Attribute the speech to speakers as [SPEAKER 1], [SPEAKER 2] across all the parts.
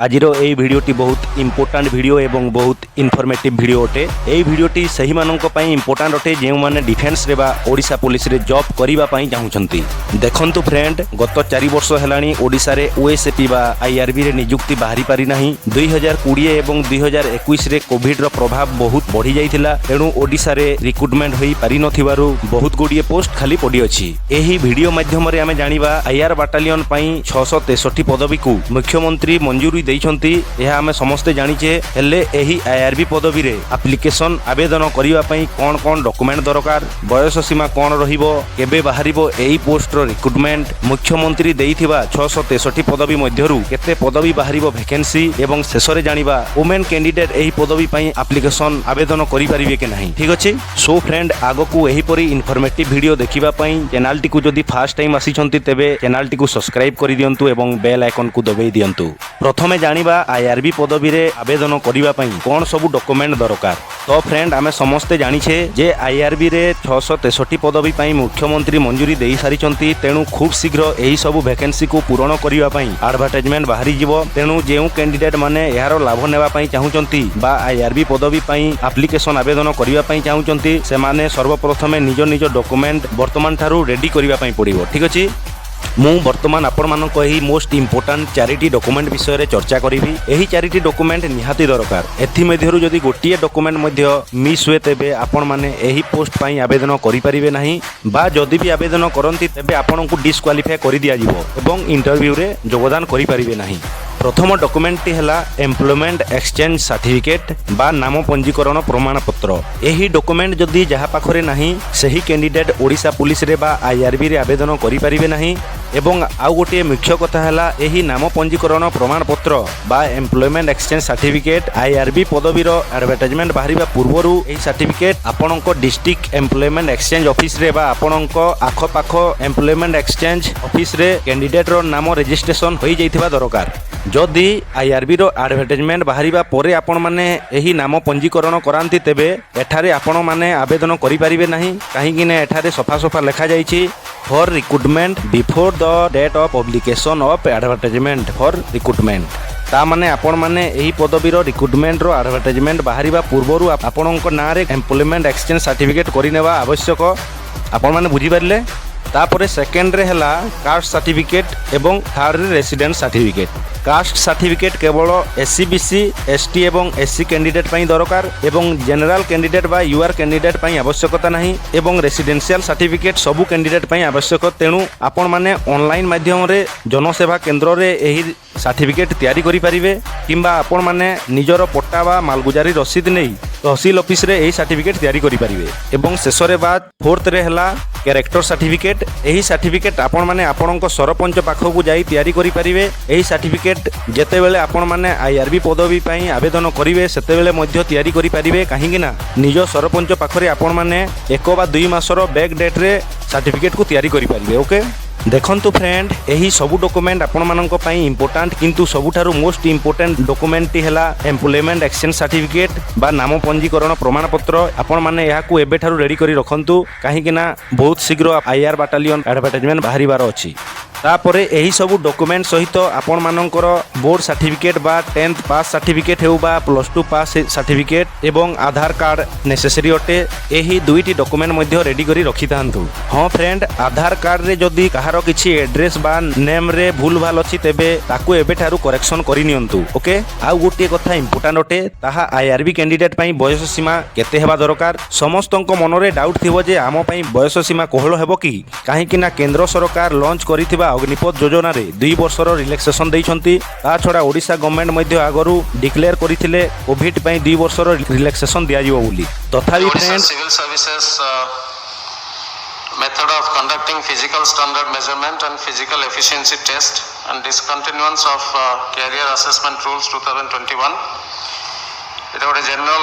[SPEAKER 1] आजिर यही भिडियोटी बहुत important video एवं बहुत इनफॉर्मेटिव भिडियो अटे। यही भिडियोटी सही मानक पई इंपोर्टाट अटे जो माने डिफेन्स रे बा ओडिशा पुलिस रे जॉब करिबा पई चाहुचंती। देखंतु फ्रेंड, गत 4 वर्ष हेलानी ओडिशा रे ओएसएपी बा आईआरबी रे नियुक्ति बाहरी पारि नाही। 2020 एवं 2021 रे कोविड रो प्रभाव बहुत बढ़ी जाइथिला, तेणु ओडिशा रे रिक्रुटमेंट होई पारि नथिबारु बहुत गुडिए पोस्ट खाली पड़ी अछि। एही भिडियो माध्यम रे आमे जानिबा आईआर बाटालियन पई 663 पदवी को मुख्यमंत्री मंजूरी दैछंती। यह आमे समस्ते जानिचे, हेले एही आईआरबी पदवी रे एप्लिकेशन आवेदन करिबा पई कोन कोन डॉक्यूमेंट दरकार, बयस सीमा कोन रहिबो, केबे बाहरिबो एही पोस्ट रो रिक्रुटमेंट, मुख्यमंत्री देइथिबा 663 पदवी मध्यरु केते पदवी बाहरिबो वैकेंसी एवं शेषरे जानिबा वुमेन कैंडिडेट एही पदवी पई एप्लिकेशन आवेदन करि परिबे के नाही। ठीक अछि। सो फ्रेंड, आगो को एही परी इनफॉर्मेटिव वीडियो देखिबा पई चैनल टी को जदी फर्स्ट टाइम आसीछंती तेबे चैनल टी को सब्सक्राइब करि दियंतु एवं बेल आइकन को दबाई दियंतु। प्रथमे जानिबा आईआरबी पदवी रे आवेदन करिबा पई कोन सब डॉक्यूमेंट दरकार। तो फ्रेंड, आमे समस्ते जानिछे जे आईआरबी रे 663 पदवी पई मुख्यमंत्री मंजूरी देई सारिछंती, तेणु खूब शीघ्र एही सब वैकेंसी को पूर्ण करिबा पई एडवर्टाइजमेंट बाहरी जिवो। तेणु जेउ कैंडिडेट माने यारो लाभ नेबा पई चाहुचंती बा आईआरबी पदवी पई एप्लिकेशन आवेदन करिबा पई चाहुचंती, से माने सर्वप्रथमे निज निज डॉक्यूमेंट वर्तमान थारु रेडी करिबा पई पड़िबो। ठीक अछि। मु वर्तमान आपण मानक एही मोस्ट इंपोर्टेंट 4टी डॉक्यूमेंट विषय रे चर्चा करिवि। एही 4टी डॉक्यूमेंट निहाती दरकार। एथि मध्यरु जदि गोटिए डॉक्यूमेंट मध्य मिस हुए तेबे आपण माने एही पोस्ट पई आवेदन करि परिबे नाही, बा जदि भी आवेदन करंती तेबे आपनकु डिस्क्वालिफाई करि दिया जिवो एवं इंटरव्यू रे योगदान करि परिबे नाही। प्रथम डॉक्यूमेंट टी हला एम्प्लॉयमेंट एक्सचेंज सर्टिफिकेट बा नाम पंजीकरण प्रमाण पत्र। एही डॉक्यूमेंट जदि जहा पाखरे नाही, सही कैंडिडेट ओडिशा पुलिस रे बा आईआरबी रे आवेदन करि परिबे नाही। एवं आउ गोटे मुख्य कथा हला, एही नाम पंजीकरण प्रमाण पत्र बा एम्प्लॉयमेंट एक्सचेंज सर्टिफिकेट आईआरबी पदवीर एडवर्टाइजमेंट बाहरिबा पूर्वरु एही सर्टिफिकेट आपणक डिस्ट्रिक्ट एम्प्लॉयमेंट एक्सचेंज ऑफिस रे बा आपणक आखपाख एम्प्लॉयमेंट एक्सचेंज ऑफिस रे कैंडिडेट रो नाम रजिस्ट्रेशन होई जाइथिबा दरकार। जदि आईआरबी रो एडवर्टाइजमेंट बाहरिबा परे आपण माने एही नाम पंजीकरण करांती तेबे एठारे आपण माने आवेदन करि परिबे नाही, काहेकि ने एठारे सफा सफा लिखा जाइछि for recruitment before the date of publication of advertisement for recruitment. ता माने आपण माने एही पदवीर रिक्रुटमेंट रो एडवर्टाइजमेंट बाहरिबा पूर्वरु आपणक ना रे एम्प्लॉयमेंट एक्सचेंज सर्टिफिकेट करिनेबा आवश्यक। आपण माने बुझि पारले। तापरे सेकेंड रे हला कास्ट सर्टिफिकेट एवं थर्ड रे रेसिडेंस सर्टिफिकेट। कास्ट सर्टिफिकेट केवल एससी एसटी एवं एससी कैंडिडेट पई दरकार एवं जनरल कैंडिडेट बा यूआर कैंडिडेट पई आवश्यकता नाही एवं रेसिडेंशियल सर्टिफिकेट सबु कैंडिडेट पई आवश्यक। तेणु आपण माने ऑनलाइन माध्यम रे जनसेवा केंद्र रे एही सर्टिफिकेट तैयारी करि परिबे, किंबा आपण माने निजर पट्टा बा मालगुजारी रसीद नै तहसील ऑफिस रे एही सर्टिफिकेट तैयारी करि परिबे। एवं शेषरे बाद फोर्थ रे हला कैरेक्टर सर्टिफिकेट। एही सर्टिफिकेट आपण माने आपणक सरपंच पाखकु जाई तैयारी करि परिबे। एही सर्टिफिकेट जेते बेले आपण माने आईआरबी पदवी पई आवेदन करिवे सेते बेले मध्य तैयारी करि परिबे, काहेकि ना निज सरपंच पाखरे आपण माने 1 बा 2 मासर बैक डेट रे सर्टिफिकेट को तैयारी करि परिबे। ओके। देखंतु फ्रेंड, एही सबु डॉक्यूमेंट आपण मानक पई इंपोर्टेंट, किंतु सबुठारु मोस्ट इंपोर्टेंट डॉक्यूमेंट टी हला एम्प्लॉयमेंट एक्सचेंज सर्टिफिकेट बा नाम पंजीकरण प्रमाण पत्र। आपण माने याकू एबेठारु रेडी करी रखंतु, काहेकि ना बहुत शीघ्र आईआर बाटालियन एडवर्टाइजमेंट बाहरिबार अछि। तापरे एही सबु डॉक्यूमेंट सहित आपण मानकर बोर्ड सर्टिफिकेट बा 10th पास सर्टिफिकेट हेउ बा +2 पास सर्टिफिकेट एवं आधार कार्ड नेसेसरी अटे। एही दुईटी डॉक्यूमेंट मध्य रेडी करी रखि तांतु। हां फ्रेंड, आधार कार्ड रे जदी कहारो किछि एड्रेस बा नेम रे भूल भाल अछि तेबे ताकू एबेठारु करेक्शन करि नियंतु। ओके। आउ गोटे कथा इंपोर्टेंट अटे, ताहा आईआरबी कैंडिडेट पई बयस सीमा केते हेबा दरकार। समस्तक मनरे डाउट थिबो जे आम पई बयस सीमा कोहळ हेबो कि, काहेकि ना केंद्र सरकार लॉन्च करिथिबा अग्निपथ योजना रे 2 वर्षर रिलैक्सेशन दैछंती। ता छडा ओडिशा गवर्नमेंट मध्य आगरु डिक्लेयर करिथिले कोविड पई 2 वर्षर रिलैक्सेशन दिया जिवो बोली। तथापि friend,
[SPEAKER 2] civil services method of conducting physical standard measurement and physical efficiency test and discontinuance of career assessment rules 2021 এটা ଗୋଟେ ଜେନେରାଲ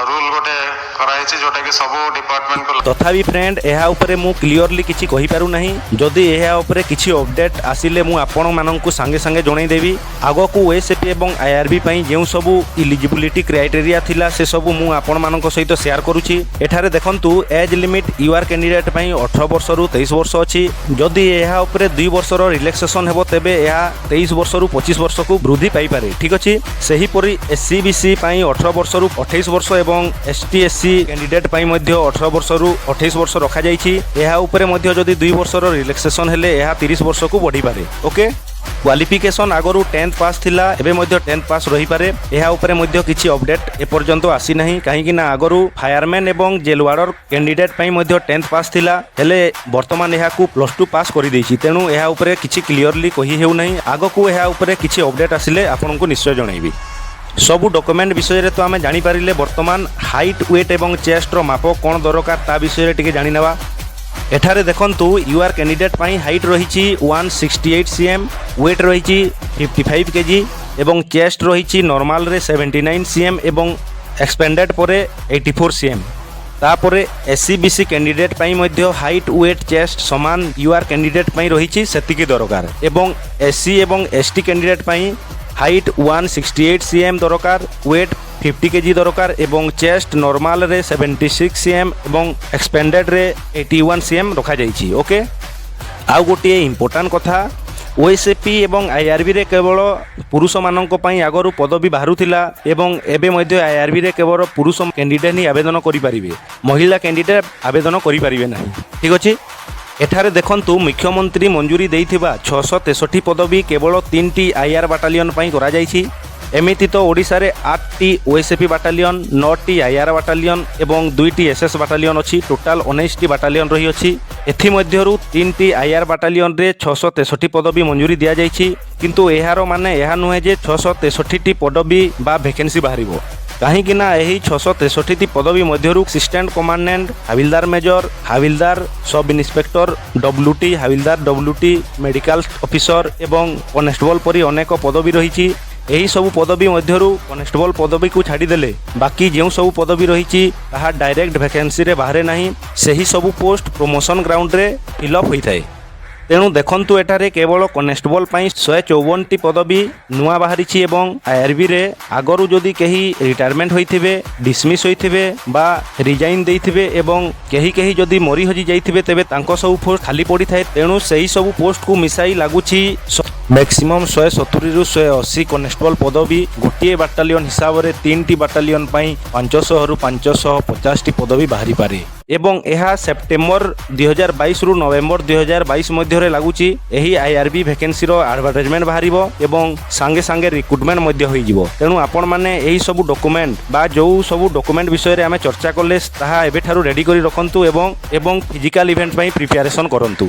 [SPEAKER 2] ରୁଲ ଗୋଟେ କରାଯାଇଛି ଯୋଉଟାକି ସବୁ ଡିପାର୍ଟମେଣ୍ଟକୁ
[SPEAKER 1] ତଥାପି ଫ୍ରେଣ୍ଡ ଏହା ଉପରେ ମୁଁ କ୍ଲିଅରଲି କିଛି କହିପାରୁନାହିଁ। ଯଦି ଏହା ଉପରେ କିଛି ଅପଡେଟ୍ ଆସିଲେ ମୁଁ ଆପଣମାନଙ୍କୁ ସାଙ୍ଗେ ସାଙ୍ଗେ ଜଣାଇଦେବି। ଆଗକୁ ଓଏସ୍ଏପି ଏବଂ ଆଇଆର୍ବି ପାଇଁ ଯେଉଁ ସବୁ ଇଲିଜିବିଲିଟି କ୍ରାଇଟେରିଆ ଥିଲା ସେସବୁ ମୁଁ ଆପଣମାନଙ୍କ ସହିତ ସେୟାର କରୁଛି। ଏଠାରେ ଦେଖନ୍ତୁ ଏଜ୍ ଲିମିଟ୍ ୟୁଆର୍ କ୍ୟାଣ୍ଡିଡେଟ୍ ପାଇଁ 18 ବର୍ଷରୁ 23 ବର୍ଷ ଅଛି। ଯଦି ଏହା ଉପରେ 2 ବର୍ଷର ରିଲାକ୍ସେସନ୍ ହେବ ତେବେ ଏହା 23 ବର୍ଷରୁ 25 ବର୍ଷକୁ ବୃଦ୍ଧି ପାଇପାରେ। ଠିକ୍ ଅଛି। ସେହିପରି SC/BC ପାଇଁ 18 ବର୍ଷରୁ 28 ବର୍ଷ ଏବଂ ST/SC କ୍ୟାଣ୍ଡିଡେଟ୍ ପାଇଁ ମଧ୍ୟ 18 ବର୍ଷରୁ 28 ବର୍ଷ ରଖାଯାଇଛି। ଏହା ଉପରେ ମଧ୍ୟ ଯଦି 2 ବର୍ଷର ରିଲାକ୍ସେସନ୍ ହେଲେ ଏହା 30 ବର୍ଷକୁ ବଢ଼ିପାରେ। ଓକେ। କ୍ୱାଲିଫିକେସନ୍ ଆଗରୁ 10th ପାସ୍ ଥିଲା, ଏବେ ମଧ୍ୟ 10th ପାସ୍ ରହିପାରେ। ଏହା ଉପରେ ମଧ୍ୟ କିଛି ଅପଡେଟ୍ ଏପର୍ଯ୍ୟନ୍ତ ଆସିନାହିଁ, କାହିଁକି ନା ଆଗରୁ ଫାୟାରମ୍ୟାନ୍ ଏବଂ ଜେଲ୍ ୱାର୍ଡର କ୍ୟାଣ୍ଡିଡେଟ୍ ପାଇଁ ମଧ୍ୟ 10th ପାସ୍ ଥିଲା, ହେଲେ ବର୍ତ୍ତମାନ ଏହାକୁ +2 ପାସ୍ କରିଦେଇଛି। ତେଣୁ ଏହା ଉପରେ କିଛି କ୍ଲିଅରଲି କହି ହେଉନାହିଁ। ଆଗକୁ ଏହା ଉପରେ କିଛି ଅପଡେଟ୍ ଆସିଲେ ଆପଣଙ୍କୁ ନିଶ୍ଚୟ ଜଣାଇବି। ସବୁ ଡକୁମେଣ୍ଟ ବିଷୟରେ ତ ଆମେ ଜାଣିପାରିଲେ। ବର୍ତ୍ତମାନ ହାଇଟ୍, ୱେଟ୍ ଏବଂ ଚେଷ୍ଟର ମାପ କ'ଣ ଦରକାର ତା ବିଷୟରେ ଟିକେ ଜାଣିନେବା। ଏଠାରେ ଦେଖନ୍ତୁ ୟୁଆର୍ କ୍ୟାଣ୍ଡିଡେଟ୍ ପାଇଁ ହାଇଟ୍ ରହିଛି 168 cm, ୱେଟ୍ ରହିଛି 55 kg ଏବଂ ଚେଷ୍ଟ ରହିଛି ନର୍ମାଲରେ 79 cm ଏବଂ ଏକ୍ସପେଣ୍ଡେଡ୍ ପରେ 84 cm। ତାପରେ SC/BC କ୍ୟାଣ୍ଡିଡେଟ୍ ପାଇଁ ମଧ୍ୟ ହାଇଟ୍, ୱେଟ୍, ଚେଷ୍ଟ ସମାନ ୟୁଆର୍ କ୍ୟାଣ୍ଡିଡେଟ୍ ପାଇଁ ରହିଛି ସେତିକି ଦରକାର ଏବଂ SC ଏବଂ ST କ୍ୟାଣ୍ଡିଡେଟ୍ ପାଇଁ ହାଇଟ୍ 168 cm ଦରକାର, ୱେଟ୍ 50 kg ଦରକାର ଏବଂ ଚେଷ୍ଟ ନର୍ମାଲରେ 76 cm ଏବଂ ଏକ୍ସପେଣ୍ଡେଡ୍ରେ 81 cm ରଖାଯାଇଛି। ଓକେ। ଆଉ ଗୋଟିଏ ଇମ୍ପୋର୍ଟାଣ୍ଟ କଥା, ଓଏସ୍ଏପି ଏବଂ ଆଇଆର୍ବିରେ କେବଳ ପୁରୁଷମାନଙ୍କ ପାଇଁ ଆଗରୁ ପଦବୀ ବାହାରୁଥିଲା ଏବଂ ଏବେ ମଧ୍ୟ ଆଇଆର୍ବିରେ କେବଳ ପୁରୁଷ କ୍ୟାଣ୍ଡିଡେଟ୍ ହିଁ ଆବେଦନ କରିପାରିବେ, ମହିଳା କ୍ୟାଣ୍ଡିଡେଟ୍ ଆବେଦନ କରିପାରିବେ ନାହିଁ। ଠିକ୍ ଅଛି। ଏଠାରେ ଦେଖନ୍ତୁ ମୁଖ୍ୟମନ୍ତ୍ରୀ ମଞ୍ଜୁରୀ ଦେଇଥିବା 663 ପଦବୀ କେବଳ 3ଟି ଆଇଆର୍ ବାଟାଲିୟନ ପାଇଁ କରାଯାଇଛି। ଏମିତି ତ ଓଡ଼ିଶାରେ 8ଟି ଓଏସ୍ଏପି ବାଟାଲିୟନ, 9ଟି ଆଇଆର୍ ବାଟାଲିୟନ ଏବଂ 2ଟି SS ବାଟାଲିୟନ ଅଛି। ଟୋଟାଲ 19ଟି ବାଟାଲିୟନ ରହିଅଛି। ଏଥିମଧ୍ୟରୁ 3ଟି ଆଇଆର୍ ବାଟାଲିୟନରେ 663 ପଦବୀ ମଞ୍ଜୁରୀ ଦିଆଯାଇଛି। କିନ୍ତୁ ଏହାର ମାନେ ଏହା ନୁହେଁ ଯେ 663ଟି ପଦବୀ ବା ଭେକେନ୍ସି ବାହାରିବ, କାହିଁକି ନା ଏହି 663ଟି ପଦବୀ ମଧ୍ୟରୁ ଆସିଷ୍ଟାଣ୍ଟ କମାଣ୍ଡାଣ୍ଟ, ହାବିଲଦାର ମେଜର, ହାବିଲଦାର, ସବ୍ ଇନ୍ସପେକ୍ଟର, WT, ହାବିଲଦାର WT, ମେଡିକାଲ ଅଫିସର ଏବଂ କନେଷ୍ଟବଳ ପରି ଅନେକ ପଦବୀ ରହିଛି। ଏହି ସବୁ ପଦବୀ ମଧ୍ୟରୁ କନେଷ୍ଟବଳ ପଦବୀକୁ ଛାଡ଼ିଦେଲେ ବାକି ଯେଉଁ ସବୁ ପଦବୀ ରହିଛି ତାହା ଡାଇରେକ୍ଟ ଭ୍ୟାକେନ୍ସିରେ ବାହାରେ ନାହିଁ। ସେହି ସବୁ ପୋଷ୍ଟ ପ୍ରମୋସନ୍ ଗ୍ରାଉଣ୍ଡରେ ଫିଲ୍ଅପ୍ ହୋଇଥାଏ। ତେଣୁ ଦେଖନ୍ତୁ ଏଠାରେ କେବଳ କନେଷ୍ଟବଳ ପାଇଁ 154ଟି ପଦବୀ ନୂଆ ବାହାରିଛି ଏବଂ ଆଇଆର୍ବିରେ ଆଗରୁ ଯଦି କେହି ରିଟାୟାରମେଣ୍ଟ ହୋଇଥିବେ, ଡିସମିସ୍ ହୋଇଥିବେ ବା ରିଜାଇନ୍ ଦେଇଥିବେ ଏବଂ କେହି ଯଦି ମରି ହଜି ଯାଇଥିବେ ତେବେ ତାଙ୍କ ସବୁ ପୋଷ୍ଟ ଖାଲି ପଡ଼ିଥାଏ। ତେଣୁ ସେହି ସବୁ ପୋଷ୍ଟକୁ ମିଶାଇ ଲାଗୁଛି ମ୍ୟାକ୍ସିମମ୍ 170ରୁ 180 କନେଷ୍ଟବଳ ପଦବୀ। ଗୋଟିଏ ବାଟାଲିୟନ ହିସାବରେ 3ଟି ବାଟାଲିୟନ ପାଇଁ 500ରୁ 550ଟି ପଦବୀ ବାହାରିପାରେ ଏବଂ ଏହା ସେପ୍ଟେମ୍ବର 2022ରୁ ନଭେମ୍ବର 2022 ମଧ୍ୟରେ ଲାଗୁଛି ଏହି ଆଇଆର୍ବି ଭ୍ୟାକେନ୍ସିର ଆଡଭର୍ଟାଇଜମେଣ୍ଟ ବାହାରିବ ଏବଂ ସାଙ୍ଗେ ସାଙ୍ଗେ ରିକ୍ରୁଟମେଣ୍ଟ ମଧ୍ୟ ହୋଇଯିବ। ତେଣୁ ଆପଣମାନେ ଏହି ସବୁ ଡକୁମେଣ୍ଟ ବା ଯେଉଁ ସବୁ ଡକୁମେଣ୍ଟ ବିଷୟରେ ଆମେ ଚର୍ଚ୍ଚା କଲେ ତାହା ଏବେଠାରୁ ରେଡ଼ି କରି ରଖନ୍ତୁ ଏବଂ ଫିଜିକାଲ ଇଭେଣ୍ଟ ପାଇଁ ପ୍ରିପାରେସନ୍ କରନ୍ତୁ।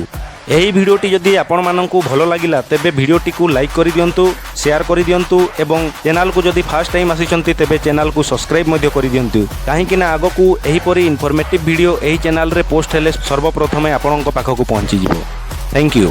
[SPEAKER 1] ଏହି ଭିଡ଼ିଓଟି ଯଦି ଆପଣମାନଙ୍କୁ ଭଲ ଲାଗିଲା ତେବେ ଭିଡ଼ିଓଟିକୁ ଲାଇକ୍ କରିଦିଅନ୍ତୁ, ସେୟାର କରିଦିଅନ୍ତୁ ଏବଂ ଚ୍ୟାନେଲକୁ ଯଦି ଫାର୍ଷ୍ଟ ଟାଇମ୍ ଆସିଛନ୍ତି ତେବେ ଚ୍ୟାନେଲକୁ ସବସ୍କ୍ରାଇବ୍ ମଧ୍ୟ କରିଦିଅନ୍ତୁ, କାହିଁକି ନା ଆଗକୁ ଏହିପରି ଇନଫର୍ମେଟିଭ୍ ଭିଡ଼ିଓ ଏହି ଚ୍ୟାନେଲରେ ପୋଷ୍ଟ ହେଲେ ସର୍ବପ୍ରଥମେ ଆପଣଙ୍କ ପାଖକୁ ପହଞ୍ଚିଯିବ। Thank you.